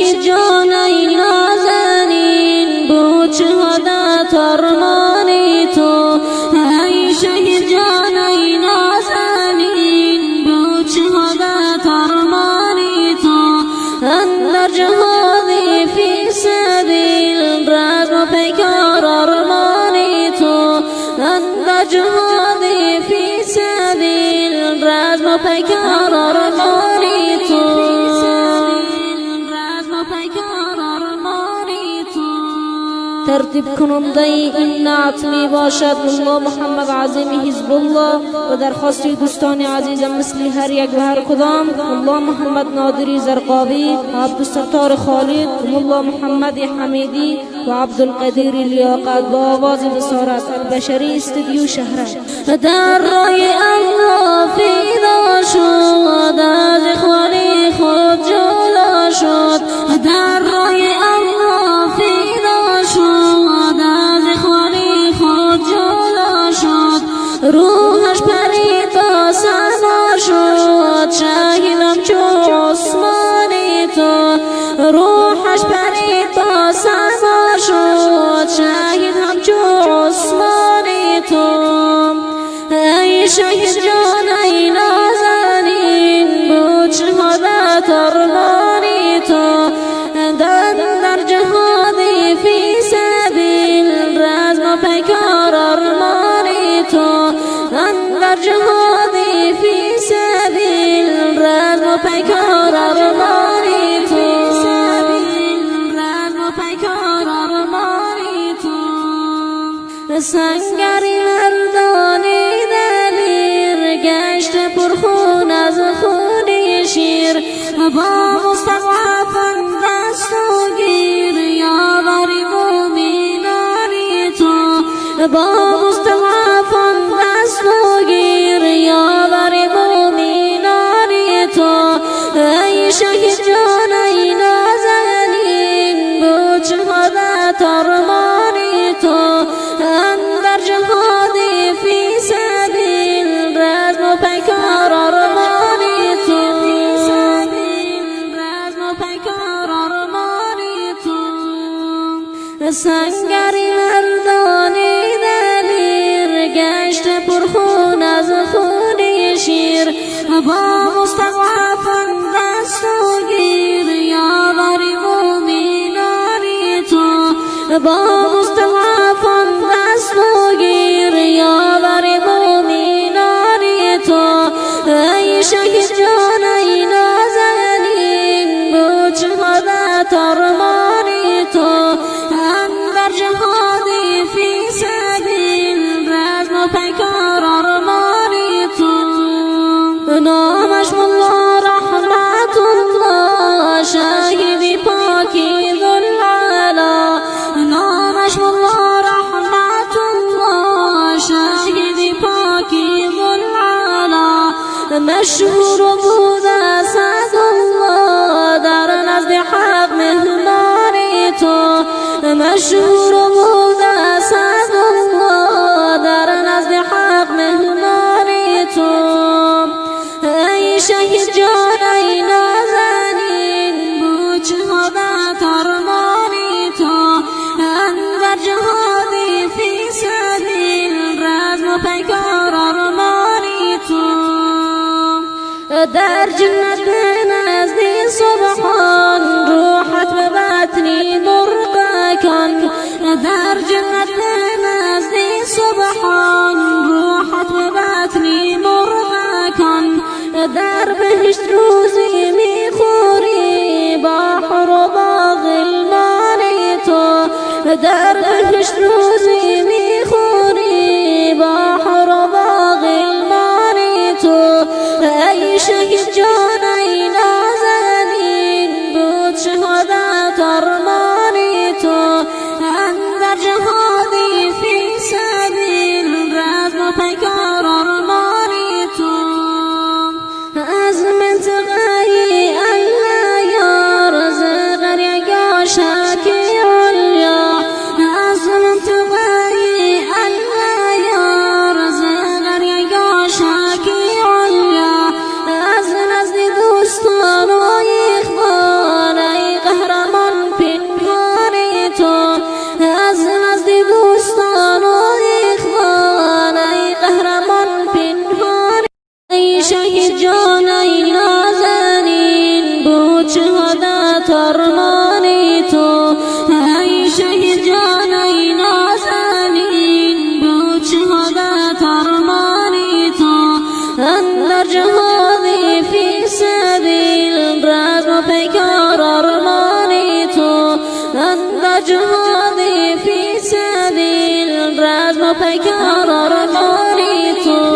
شهید جان ای نازنین بود شهادت ارمانی تو، ای شهید جان ای نازنین بود شهادت ارمانی تو. اندر جهادی فی سبیل رزم و پیکار ارمانی تو، اندر جهادی فی سبیل رزم و پیکار ارمانی تو. ترتیب کننده این نعت می باشد ملا محمد عظیم حزب الله و درخواست دوستان عزیزم مثل هر یک و هر کدام ملا محمد نادری زرقاوی و عبدالستار خالد و ملا محمد حمیدی و عبدالقدیر لیاقت با آواز بصارت البشری استودیو شهرک. در راه الله فیدا شد از اخوانی خود جدا شد، در راه الله فیدا شد از اخوانی خود جدا شد. روحش پرید تا سما شد شهیدم چو عثمانی تو، روحش پرید تا سما شد شهیدم چو عثمانی تو. ای شهید جان ای نازنین بود شهادت ارمانی تو، در جهادی فی سبیل رزم و پیکار ارمانی تو، در جهادی فی سبیل رزم و پیکار ارمانی تو، رزم و پیکار ارمانی تو. سنگری مردانی دلیر گشت پرخون از خون شیر، با مستضعفان دست و گیر یاوری مومنانی تو، با مستضعفان دست و گیر یاوری مومنانی تو. ای شهید جان ای نازنین بود شهادت ارمانی تو، اندر جهادی فی سبیل رزم و پیکار ارمانی تو، سنگری مردانی دلیر گشت پرخون از خون شیر، با مستضعفان دست و گیر یاوری مومنانی تو، با مستضعفان دست و گیر یاوری مومنانی تو. ای شهید جان ای نازنین بود شهادت ارمانی تو، در جهادی فی سبیل رزم و پیکار ارمانی تو. نامش ملا رحمت الله شهید پاکی ذوالعلا، نامش ملا رحمت الله شهید پاکی ذوالعلا. مشهور بود اسد الله در نزد حق مهمانی تو، مشهور بود اسد الله در نزد حق مهمانی تو. ای شهید جان ای نازنین بود شهادت ارمانی تو، اندر جهادی فی سبیل رزم و پیکار ارمانی تو. در جنت نزد سبحان روحت به بطنی مرغ کن، در جنت نزد سبحان روحت به بطنی مرغ کن. در بهشت روزی میخوری بحر و باغ المانی تو، در بهشت روزی میخوری بحر و باغ المانی تو. ای شهید جان ای نازنین بود شهادت ارمانی تو، اندر جهادی فی سبیل رزم و پیکار ارمانی تو. از منطقه الله یا رزق یا شاکی علیا، از منطقه بود شهادت ارمانی تو. ای شهید جان ای نازنین بود شهادت ارمانی تو. اندر جهادی فی سبیل رزم و پیکار ارمانی تو. اندر جهادی فی سبیل رزم و پیکار ارمانی تو.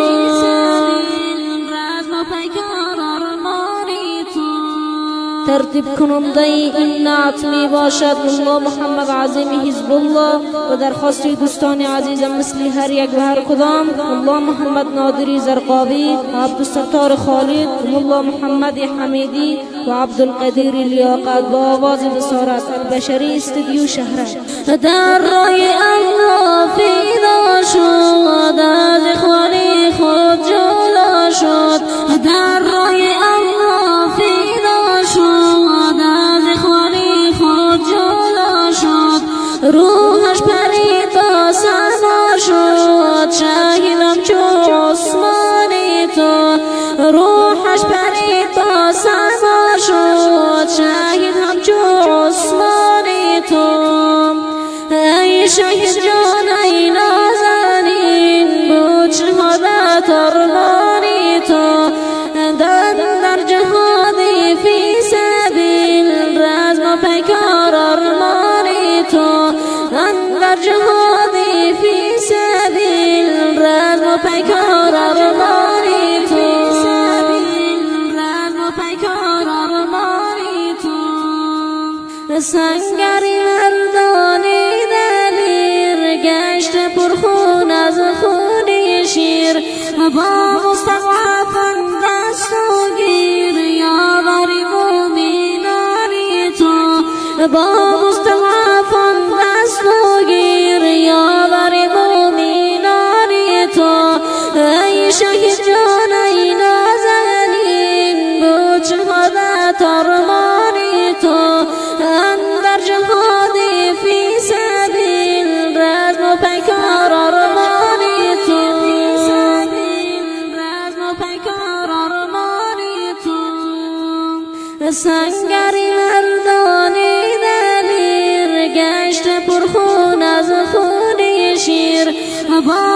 ترتیب کننده این نعت می باشد ملا محمد عظیم حزب الله و درخواست دوستان عزیزم مثل هر یک و هر کدام ملا محمد نادری زرقاوی و عبدالستار خالد و ملا محمد حمیدی و عبدالقدیر لیاقت با آواز بصارت البشری استودیو شهرک. در راه الله فیدا شد از اخوانی خود جلا شد. در راه الله فیدا شد از اخوانی خود جلا شد. روحش پرید تا سما شد شهیدم چو عثمانی تو. روحش پرید تا سما شد شهیدم چو عثمانی تو. ای شهید جان ای نازنین بود شهادت ارمانی تو. در جهادی فی سبیل رزم و پیکار ارمانی تو. در جهادی فی سبیل رزم و پیکار ارمانی تو. رزم و پیکار ارمانی تو. سنگری مردانی دلیر گشت پرخون از خونی شیر. با مستضعفان دست و گیر یاوری مومنانی تو. با مستضعفان دست و گیر یاوری مومنانی تو. ای شهید جان ای نازنین بود شهادت ارمانی تو. اندر جهادی فی سبیل رزم و پیکار ارمانی تو. سنگری مردانی دلیر گشت پرخون از خونی شیر. با